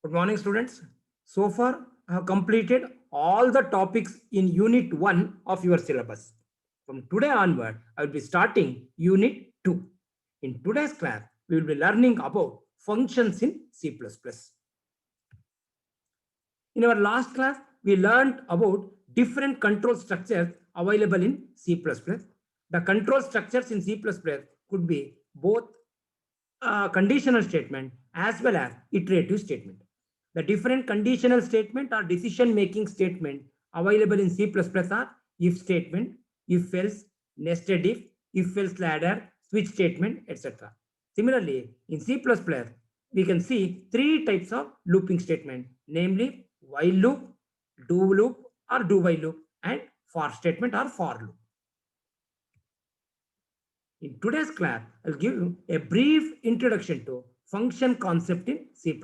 Good morning, students. So far, I have completed all the topics in Unit 1 of your syllabus. From today onward, I will be starting Unit 2. In today's class, we will be learning about functions in C++. In our last class, we learned about different control structures available in C++. The control structures in C++ could be both conditional statement as well as iterative statement. The different conditional statement or decision making statement available in C++ are if statement, if else, nested if else ladder, switch statement, etc. Similarly, in C++, we can see three types of looping statement, namely while loop, do loop or do while loop, and for statement or for loop. In today's class, I'll give you a brief introduction to function concept in C++.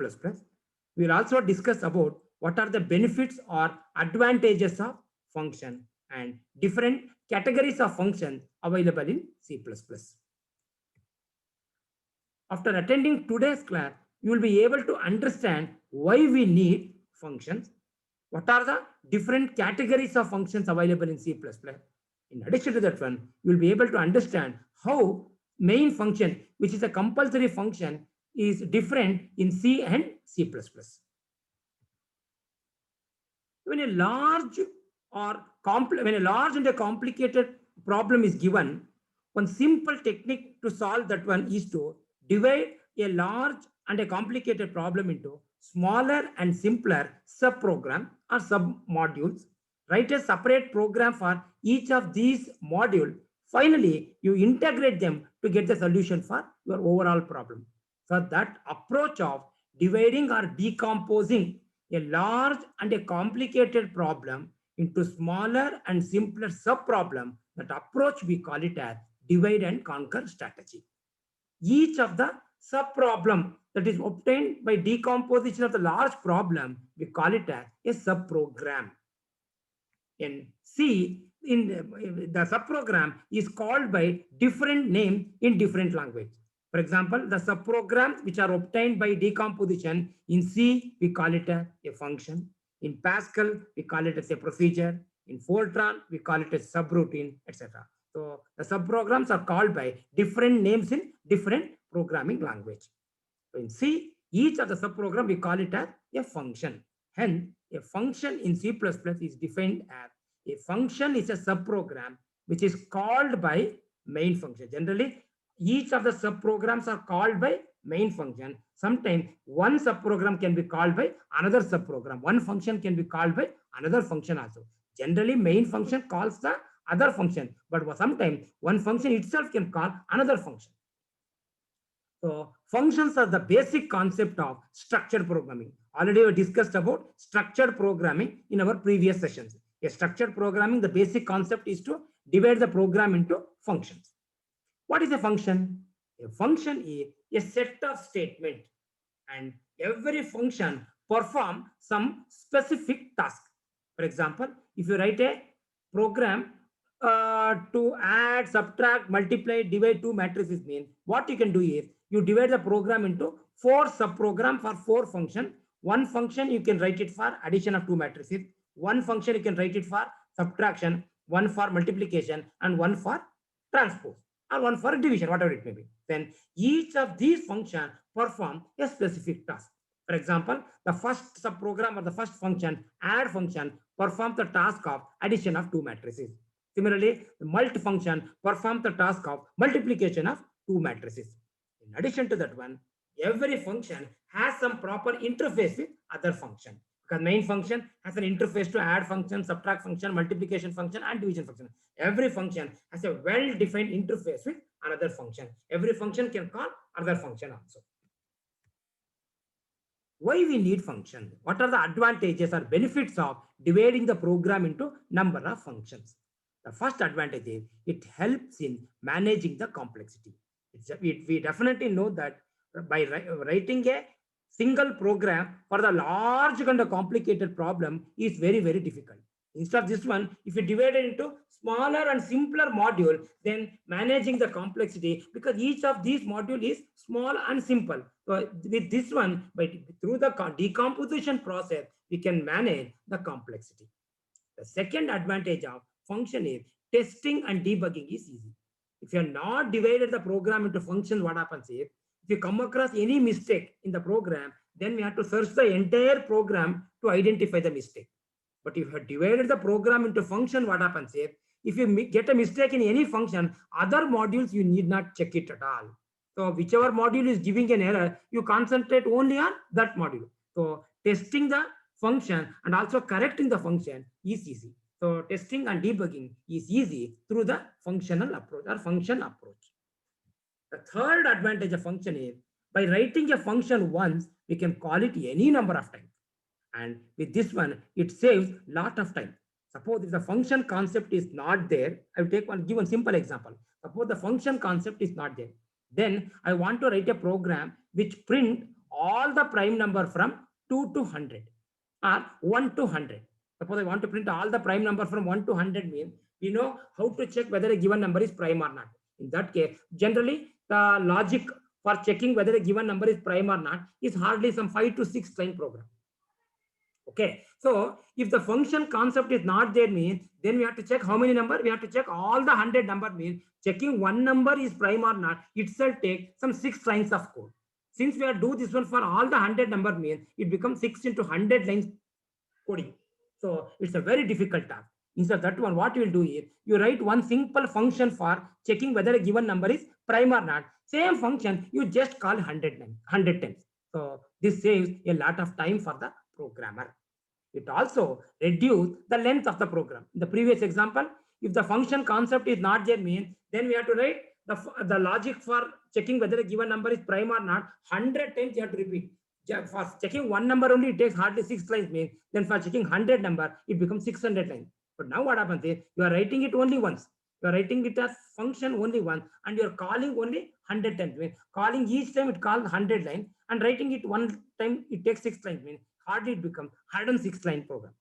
We will also discuss about what are the benefits or advantages of function and different categories of function available in C++. After attending today's class, you will be able to understand why we need functions, what are the different categories of functions available in C++. In addition to that one, you will be able to understand how main function, which is a compulsory function, is different in C and C++. When a large when a large and a complicated problem is given, one simple technique to solve that one is to divide a large and a complicated problem into smaller and simpler subprogram or submodules. Write a separate program for each of these modules. Finally, you integrate them to get the solution for your overall problem. So that approach of dividing or decomposing a large and a complicated problem into smaller and simpler subproblem, that approach we call it as divide and conquer strategy. Each of the subproblem that is obtained by decomposition of the large problem, we call it as a subprogram. In C, in the subprogram is called by different name in different language. For example, the subprograms which are obtained by decomposition in C, we call it a function. In Pascal, we call it as a procedure. In Fortran, we call it a subroutine, etc. So the subprograms are called by different names in different programming language. So in C, each of the subprogram we call it as a function. Hence, a function in C++ is defined as a function is a subprogram which is called by main function. Generally, each of the subprograms are called by main function. Sometimes one subprogram can be called by another subprogram. One function can be called by another function also. Generally, main function calls the other function, but sometimes one function itself can call another function. So functions are the basic concept of structured programming. Already we discussed about structured programming in our previous sessions. A structured programming, the basic concept is to divide the program into functions. What is a function? A function is a set of statements, and every function perform some specific task. For example, if you write a program to add, subtract, multiply, divide two matrices, mean what you can do is you divide the program into four subprogram for four function. One function you can write it for addition of two matrices. One function you can write it for subtraction, one for multiplication, and one for transpose, or one for division, whatever it may be. Then each of these functions perform a specific task. For example, the first subprogram or the first function, add function, performs the task of addition of two matrices. Similarly, the multi function performs the task of multiplication of two matrices. In addition to that one, every function has some proper interface with other function. Because main function has an interface to add function, subtract function, multiplication function, and division function. Every function has a well-defined interface with another function. Every function can call other function also. Why we need function? What are the advantages or benefits of dividing the program into number of functions? The first advantage is it helps in managing the complexity. We definitely know that by writing a single program for the large and complicated problem is very, very difficult. Instead of this one, if you divide it into smaller and simpler module, then managing the complexity, because each of these module is small and simple. So with this one, through the decomposition process, we can manage the complexity. The second advantage of function is testing and debugging is easy. If you are not divided the program into functions, what happens is, if you come across any mistake in the program, then we have to search the entire program to identify the mistake. But if you have divided the program into function, what happens is, if you get a mistake in any function, other modules you need not check it at all. So whichever module is giving an error, you concentrate only on that module. So testing the function and also correcting the function is easy. So testing and debugging is easy through the functional approach or function approach. The third advantage of function is, by writing a function once, we can call it any number of times. And with this one, it saves lot of time. Suppose if the function concept is not there, I will give one simple example. Suppose the function concept is not there. Then I want to write a program which print all the prime number from 2 to 100 or 1 to 100. Suppose I want to print all the prime number from 1 to 100 means we know how to check whether a given number is prime or not. In that case, generally the logic for checking whether a given number is prime or not is hardly some 5 to 6 line program. Okay, so if the function concept is not there means, then we have to check how many number, we have to check all the 100 number means checking one number is prime or not itself take some 6 lines of code. Since we have to do this one for all the 100 number means it becomes 6 into 100 lines coding. So it's a very difficult task. Instead of that one, what you will do is you write one simple function for checking whether a given number is prime or not. Same function you just call 100 times. So this saves a lot of time for the programmer. It also reduces the length of the program. In the previous example, if the function concept is not there means, then we have to write the logic for checking whether a given number is prime or not 100 times you have to repeat. For checking one number only, it takes hardly 6 lines means, then for checking 100 number, it becomes 600 lines. But now what happens is, you are writing it only once. You are writing it as function only once, and you are calling only 100 times. Calling each time it calls 100 lines, and writing it one time it takes 6 lines. Means hardly it becomes 106 line program.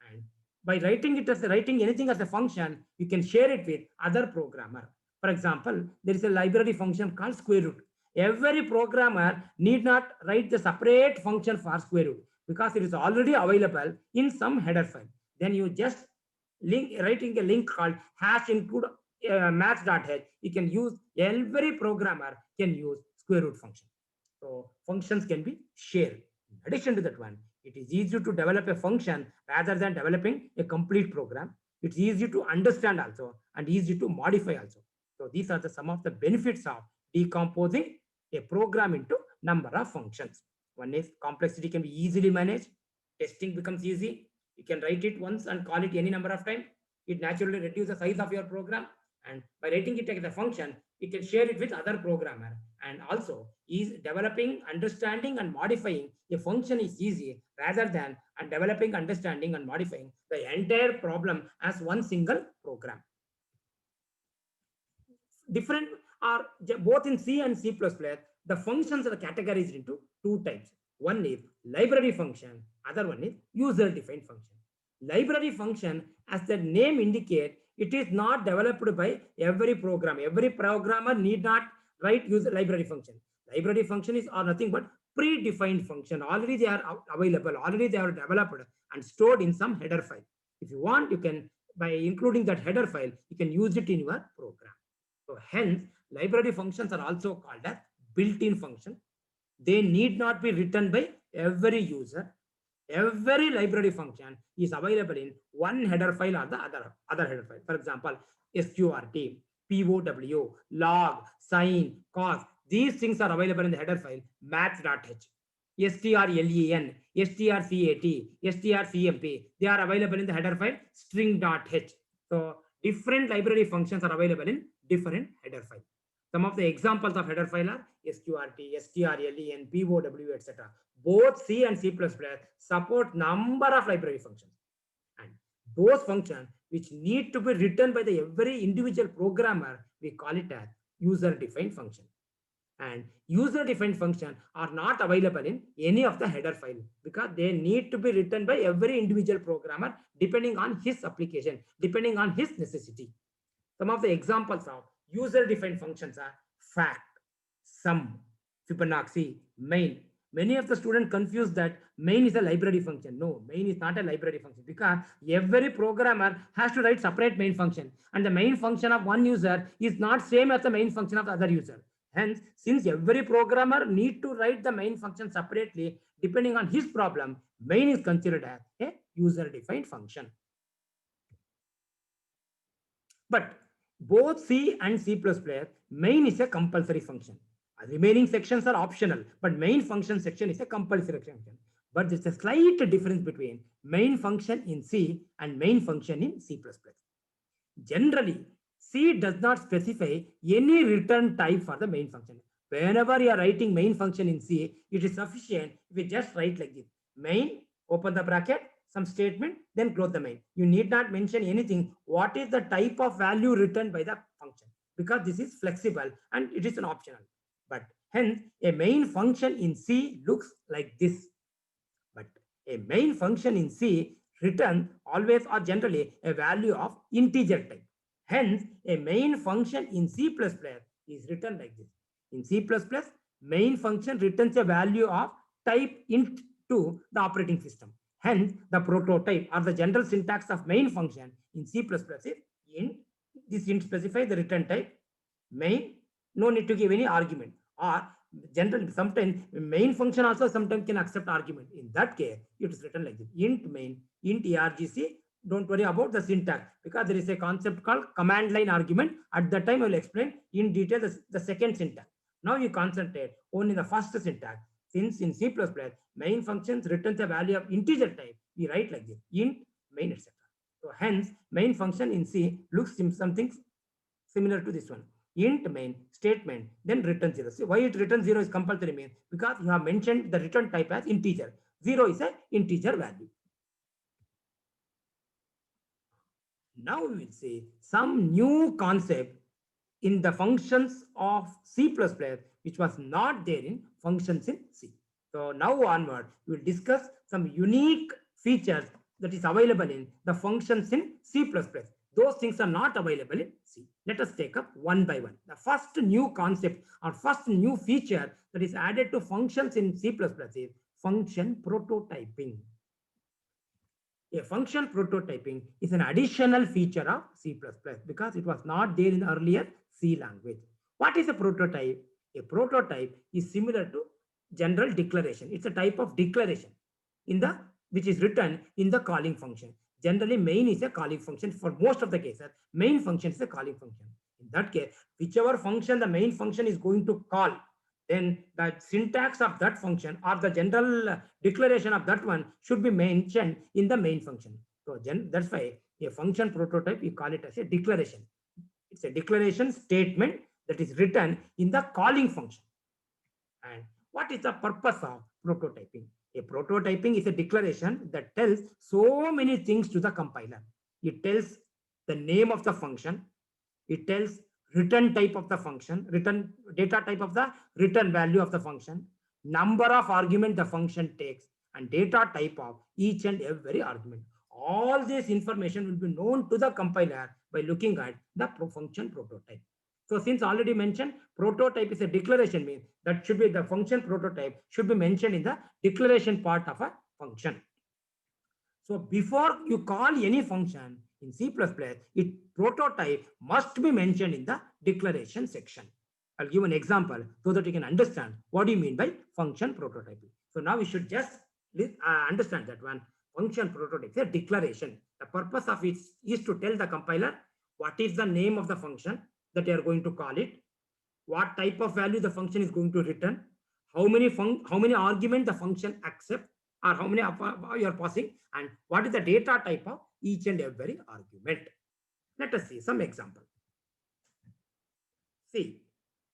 And by writing anything as a function, you can share it with other programmer. For example, there is a library function called square root. Every programmer need not write the separate function for square root because it is already available in some header file. Then you just writing a link called hash include maths.h. You can use, every programmer can use square root function. So functions can be shared. In addition to that one, it is easy to develop a function rather than developing a complete program. It's easy to understand also and easy to modify also. So these are some of the benefits of decomposing a program into number of functions. One is complexity can be easily managed. Testing becomes easy. You can write it once and call it any number of times. It naturally reduces the size of your program. And by writing it as a function, you can share it with other programmer. And also, is developing, understanding, and modifying a function is easy rather than developing, understanding, and modifying the entire problem as one single program. Different are both in C and C++. The functions are categorized into two types. One is library function, other one is user-defined function. Library function, as the name indicates, it is not developed by every program. Every programmer need not write user library function. Library function is nothing but predefined function. Already they are available, already they are developed and stored in some header file. If you want, you can, by including that header file, you can use it in your program. So hence, library functions are also called as built-in function. They need not be written by every user. Every library function is available in one header file or the other header file. For example, sqrt, POW, log, sign, cos. These things are available in the header file maths.h. strlen, strcat, strcmp. They are available in the header file string.h. So different library functions are available in different header file. Some of the examples of header file are sqrt, strlen, POW, etc. Both C and C++ support number of library functions. And those functions which need to be written by the every individual programmer, we call it as user-defined function. And user-defined function are not available in any of the header file because they need to be written by every individual programmer depending on his application, depending on his necessity. Some of the examples of user-defined functions are fact, sum, Fibonacci, main. Many of the students confuse that main is a library function. No, main is not a library function because every programmer has to write separate main function, and the main function of one user is not same as the main function of the other user. Hence, since every programmer need to write the main function separately depending on his problem, main is considered as a user-defined function. But both C and C++, main is a compulsory function. Remaining sections are optional, but main function section is a compulsory function. But there's a slight difference between main function in C and main function in C++. Generally, C does not specify any return type for the main function. Whenever you are writing main function in C, it is sufficient if you just write like this. Main, open the bracket, some statement, then close the main. You need not mention anything. What is the type of value returned by the function? Because this is flexible and it is an optional. But hence, a main function in C looks like this. But a main function in C returns always or generally a value of integer type. Hence, a main function in C++ is written like this. In C++, main function returns a value of type int to the operating system. Hence, the prototype or the general syntax of main function in C++ is int. This int specifies the return type. Main, no need to give any argument. Or generally, sometimes main function also sometimes can accept argument. In that case, it is written like this. Int main, int argc. Don't worry about the syntax because there is a concept called command line argument. At that time, I will explain in detail the second syntax. Now you concentrate only the first syntax. Since in C++, main functions returns a value of integer type, we write like this, int main, etc. So hence, main function in C looks something similar to this one. Int main statement, then return 0. See why it returns 0 is compulsory main? Because you have mentioned the return type as integer. 0 is an integer value. Now we will see some new concept in the functions of C++, which was not there in functions in C. So now onward, we will discuss some unique features that is available in the functions in C++. Those things are not available in C. Let us take up one by one. The first new concept or first new feature that is added to functions in C++ is function prototyping. A function prototyping is an additional feature of C++ because it was not there in the earlier C language. What is a prototype? A prototype is similar to general declaration. It's a type of declaration which is written in the calling function. Generally, main is a calling function. For most of the cases, main function is a calling function. In that case, whichever function the main function is going to call, then the syntax of that function or the general declaration of that one should be mentioned in the main function. So that's why a function prototype, you call it as a declaration. It's a declaration statement that is written in the calling function. And what is the purpose of prototyping? A prototyping is a declaration that tells so many things to the compiler. It tells the name of the function. It tells return type of the function, return data type of the return value of the function, number of argument the function takes, and data type of each and every argument. All this information will be known to the compiler by looking at the function prototype. So since already mentioned, prototype is a declaration, means that should be the function prototype should be mentioned in the declaration part of a function. So before you call any function in C++, its prototype must be mentioned in the declaration section. I'll give an example so that you can understand what do you mean by function prototyping. So now we should just understand that one function prototype is a declaration. The purpose of it is to tell the compiler what is the name of the function that you are going to call it, what type of value the function is going to return, how many arguments the function accepts, or how many you are passing, and what is the data type of each and every argument. Let us see some example. See,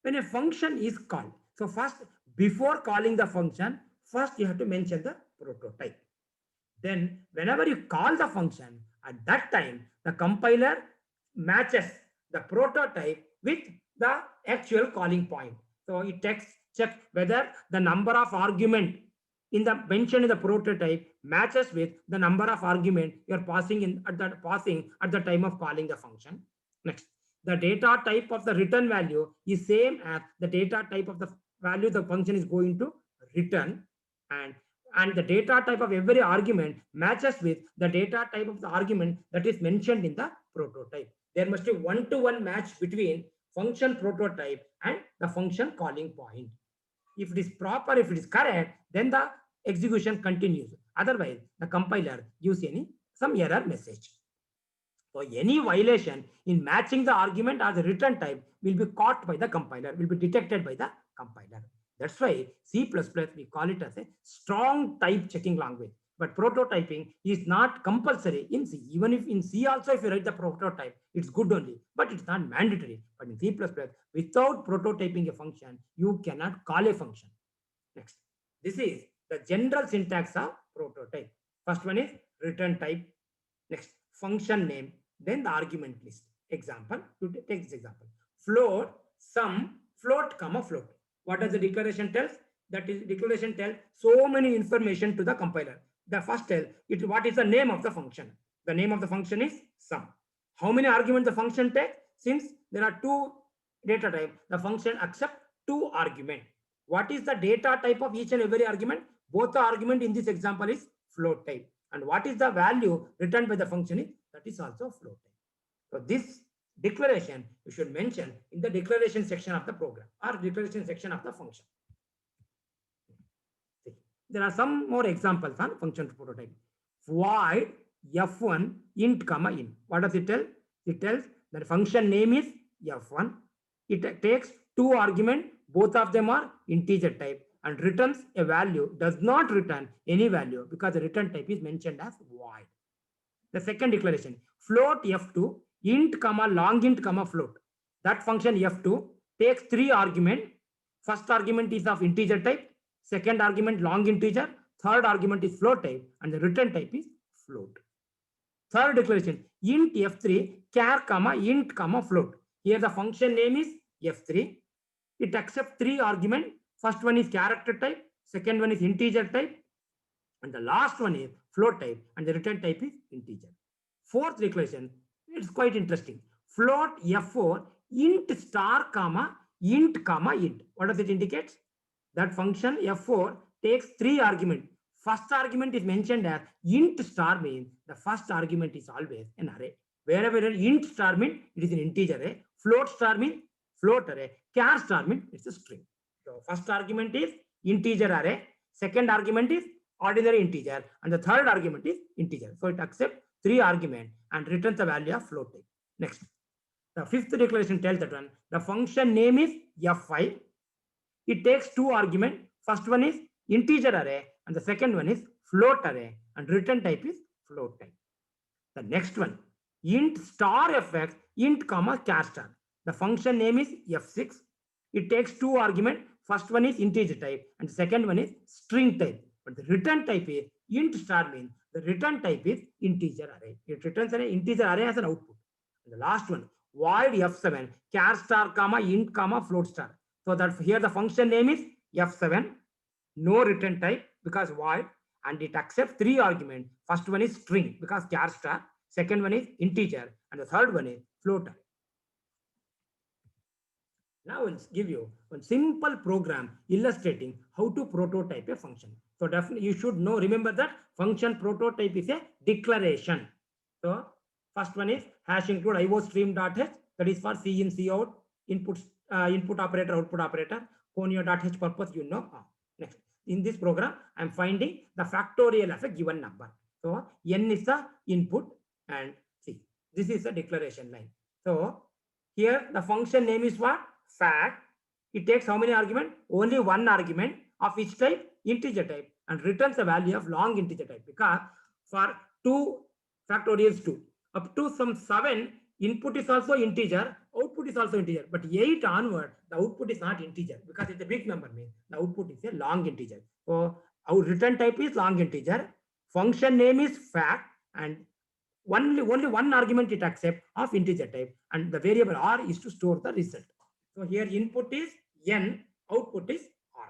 when a function is called, so first, before calling the function, first you have to mention the prototype. Then whenever you call the function, at that time, the compiler matches the prototype with the actual calling point. So it checks whether the number of argument in the mentioned in the prototype matches with the number of argument you're passing in at the time of calling the function. Next, the data type of the return value is same as the data type of the value the function is going to return, and the data type of every argument matches with the data type of the argument that is mentioned in the prototype. There must be one-to-one match between function prototype and the function calling point. If it is proper, if it is correct, then the execution continues. Otherwise, the compiler gives some error message. So any violation in matching the argument or the return type will be caught by the compiler, will be detected by the compiler. That's why C++, we call it as a strong type checking language. But prototyping is not compulsory in C. Even if in C also, if you write the prototype, it's good only, but it's not mandatory. But in C++, without prototyping a function, you cannot call a function. Next, this is the general syntax of prototype. First one is return type. Next, function name, then the argument list. Example, you take this example. Float, sum, float, comma, float. What does the declaration tell? That is, declaration tells so many information to the compiler. The first tell it what is the name of the function. The name of the function is sum. How many arguments the function takes? Since there are two data types, the function accepts two arguments. What is the data type of each and every argument? Both the argument in this example is float type. And what is the value returned by the function is that is also float type. So this declaration you should mention in the declaration section of the program or declaration section of the function. There are some more examples on function prototype. Void f1 int comma in. What does it tell? It tells that function name is f1. It takes two arguments, both of them are integer type, and returns a value, does not return any value because the return type is mentioned as void. The second declaration, float f2 int comma long int comma float. That function f2 takes three arguments. First argument is of integer type, second argument long integer, third argument is float type, and the return type is float. Third declaration, int f3 char comma int comma float. Here the function name is f3. It accepts three arguments. First one is character type, second one is integer type, and the last one is float type, and the return type is integer. Fourth declaration, it's quite interesting. Float f4 int star comma int comma int. What does it indicate? That function f4 takes three arguments. First argument is mentioned as int star, means the first argument is always an array. Wherever int star means it is an integer array, float star means float array, char star means it's a string. So first argument is integer array, second argument is ordinary integer, and the third argument is integer. So it accepts three arguments and returns the value of float type. Next, the fifth declaration tells that one the function name is f5. It takes two arguments. First one is integer array, and the second one is float array, and return type is float type. The next one, int star fx int comma char star. The function name is f6. It takes two arguments. First one is integer type, and the second one is string type. But the return type is int star, means the return type is integer array. It returns an integer array as an output. And the last one, void f7 char star comma int comma float star. So that here the function name is f7, no return type because void, and it accepts three arguments. First one is string because char star, second one is integer, and the third one is float array. Now we'll give you one simple program illustrating how to prototype a function. So definitely you should know, remember that function prototype is a declaration. So first one is hash include iostream.h, that is for C in, C out, input operator, output operator, conio.h purpose, you know. Next, in this program, I'm finding the factorial of a given number. So n is the input and C. This is the declaration line. So here the function name is what? Fact. It takes how many arguments? Only one argument of which type? Integer type, and returns the value of long integer type, because for 2 factorials 2 up to some 7, input is also integer, output is also integer, but 8 onward the output is not integer because it's a big number, means the output is a long integer. So our return type is long integer, function name is fact, and only one argument it accepts of integer type, and the variable r is to store the result. So here input is n, output is R.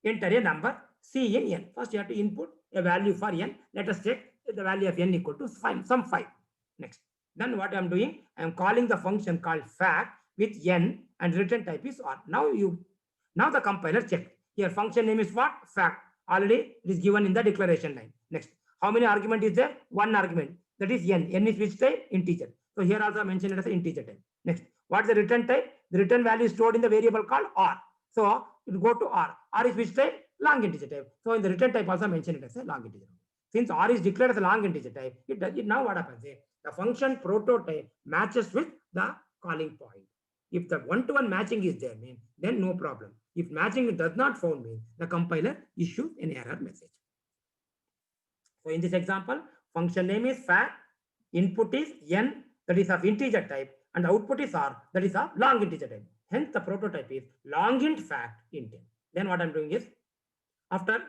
Enter a number C in n. First, you have to input a value for n. Let us check the value of n equal to some 5. Next. Then what I am doing, I am calling the function called fact with n and return type is R. Now the compiler checked. Here function name is what? Fact. Already it is given in the declaration line. Next. How many argument is there? One argument. That is n. N is which type? Integer. So here also I mentioned it as an integer type. Next. What is the return type? The return value is stored in the variable called R. So it will go to R. R is which type? Long integer type. So in the return type also mention it as a long integer. Since R is declared as a long integer type, now what happens? The function prototype matches with the calling point. If the one-to-one matching is there, then no problem. If matching does not found, the compiler issues an error message. So in this example, function name is fact, input is n, that is of integer type, and output is R, that is of long integer type. Hence the prototype is long int fact int n. Then what I'm doing is, after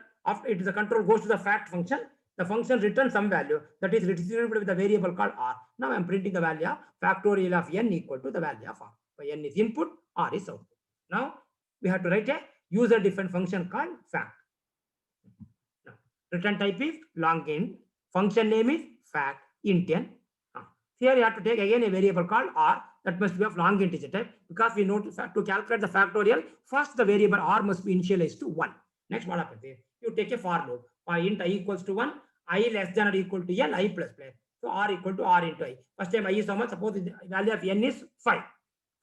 it is the control goes to the fact function, the function returns some value that is retrieved with the variable called R. Now I'm printing the value of factorial of n equal to the value of R. So n is input, R is output. Now we have to write a user-defined function called fact. Now, return type is long int, function name is fact int n. Here you have to take again a variable called R that must be of long integer type, because we know to calculate the factorial, first the variable R must be initialized to 1. Next, what happens is you take a for loop. For int I equals to 1, I less than or equal to n, I plus plus. So R equal to R into I. First time I is how much? Suppose the value of n is 5.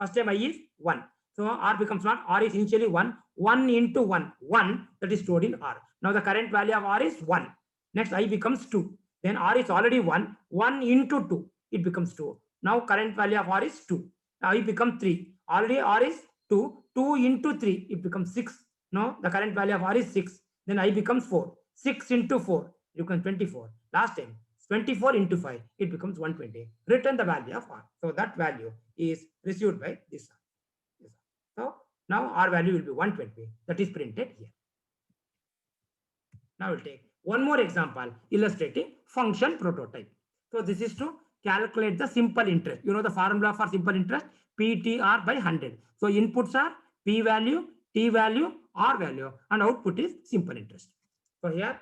First time I is 1. So R becomes what? R is initially 1. 1 into 1. 1 that is stored in R. Now the current value of R is 1. Next I becomes 2. Then R is already 1. 1 into 2. It becomes 2. Now current value of R is 2. Now it becomes 3. Already R is 2. 2 into 3. It becomes 6. Now the current value of R is 6. Then I becomes 4. 6 into 4. You can 24. Last time 24 into 5. It becomes 120. Return the value of R. So that value is received by this R. So now R value will be 120. That is printed here. Now we'll take one more example illustrating function prototype. So this is to calculate the simple interest. You know the formula for simple interest, PTR by 100. So inputs are P value, T value, R value, and output is simple interest. So here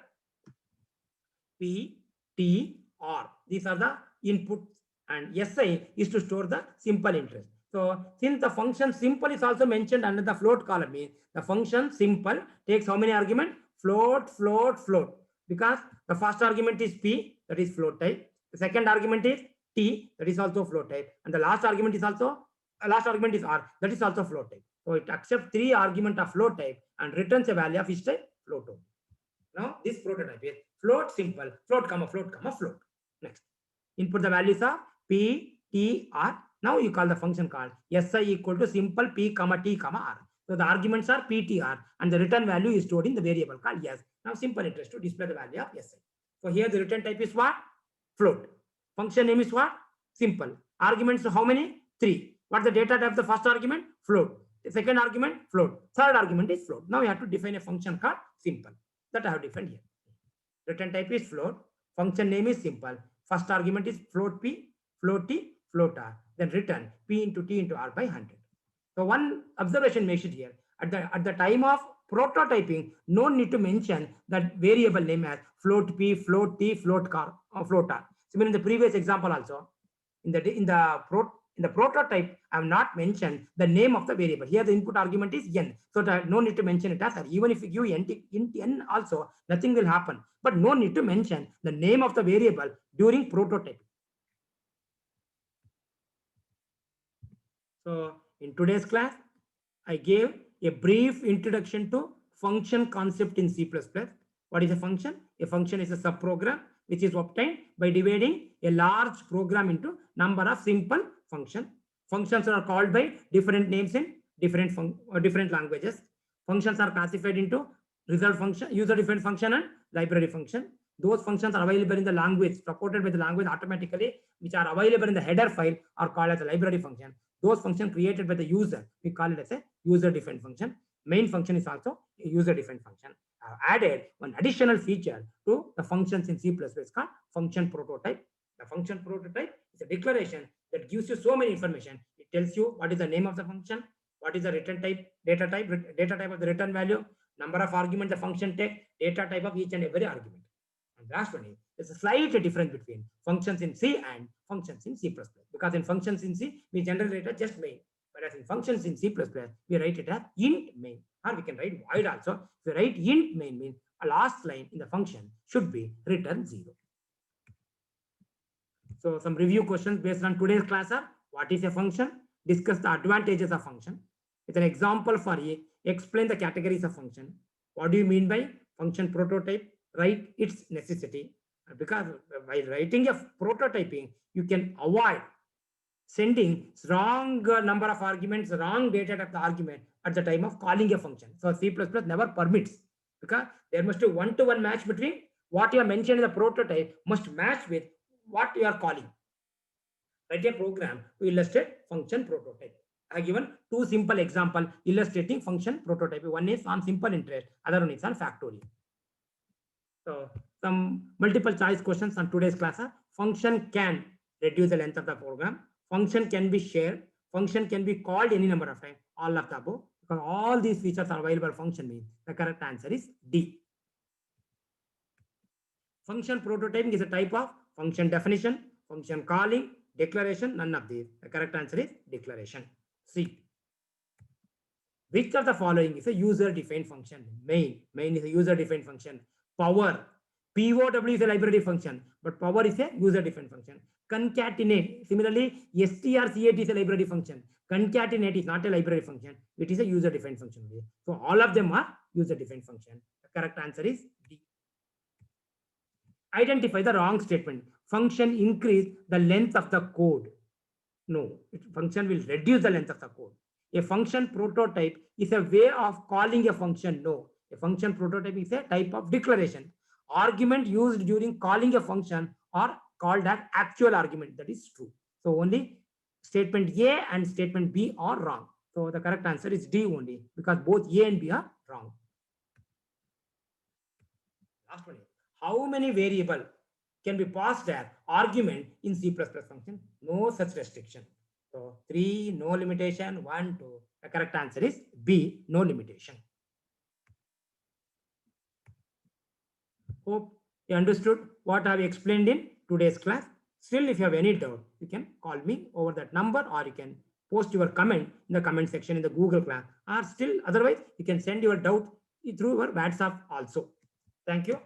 P, T, R. These are the inputs, and SI is to store the simple interest. So since the function simple is also mentioned under the float column, the function simple takes how many arguments? Float, float, float. Because the first argument is P, that is float type. The second argument is T, that is also float type. And the last argument is R, that is also float type. So it accepts 3 arguments of float type and returns a value of each type float type. Now this prototype is float simple, float comma float comma float. Next, input the values of P, T, R. Now you call the function called SI equal to simple P comma T comma R. So the arguments are P, T, R, and the return value is stored in the variable called S. Now simple interest to display the value of SI. So here the return type is what? Float. Function name is what? Simple. Arguments how many? 3. What's the data type of the first argument? Float. The second argument? Float. Third argument is float. Now we have to define a function called simple. That I have defined here. Return type is float. Function name is simple. First argument is float P, float T, float R. Then return P into T into R by 100. So one observation made here. At the time of prototyping, no need to mention that variable name as float P, float T, float R, or float R. Similar in the previous example also, in the prototype, I have not mentioned the name of the variable. Here the input argument is n. So no need to mention it as R. Even if you give int n also, nothing will happen. But no need to mention the name of the variable during prototyping. So in today's class, I gave a brief introduction to function concept in C++. What is a function? A function is a subprogram which is obtained by dividing a large program into number of simple functions. Functions are called by different names in different languages. Functions are classified into result function, user-defined function, and library function. Those functions are available in the language, supported by the language automatically, which are available in the header file, are called as a library function. Those functions created by the user, we call it as a user-defined function. Main function is also a user-defined function. I have added one additional feature to the functions in C++ called function prototype. The function prototype is a declaration that gives you so many information. It tells you what is the name of the function, What is the return type, data type of the return value, number of arguments the function take, data type of each and every argument. And last one is there's a slight difference between functions in C and functions in C++. Because in functions in C, we generate it just main. Whereas in functions in C++, we write it as int main. Or we can write void also. If we write int main means a last line in the function should be return 0. So some review questions based on today's class are: what is a function? Discuss the advantages of function. It's an example for A. Explain the categories of function. What do you mean by function prototype? Write its necessity. Because by writing a prototyping, you can avoid sending wrong number of arguments, wrong data type of the argument at the time of calling a function. So C++ never permits, because there must be one-to-one match between what you have mentioned in the prototype must match with what you are calling. Write a program to illustrate function prototype. I have given two simple examples illustrating function prototype. One is on simple interest, other one is on factorial. So some multiple choice questions on today's class are: function can reduce the length of the program, function can be shared, function can be called any number of times, all of the above. Because all these features are available function means the correct answer is D. Function prototyping is a type of function definition, function calling, declaration, none of these. The correct answer is declaration. C. Which of the following is a user-defined function? Main is a user-defined function. Power, POW is a library function, but power is a user-defined function. Concatenate, similarly, strcat is a library function. Concatenate is not a library function. It is a user-defined function. So all of them are user-defined function. The correct answer is D. Identify the wrong statement. Function increase the length of the code. No, function will reduce the length of the code. A function prototype is a way of calling a function. No, a function prototype is a type of declaration. Argument used during calling a function are called as actual argument. That is true. So only statement A and statement B are wrong. So the correct answer is D only, because both A and B are wrong. Last one is: how many variable can be passed as argument in C++ function? No such restriction. So 3, no limitation, 1, 2. The correct answer is B, no limitation. Hope you understood what I have explained in today's class. Still, if you have any doubt, you can call me over that number, or you can post your comment in the comment section in the Google class, or still otherwise you can send your doubt through your WhatsApp also. Thank you.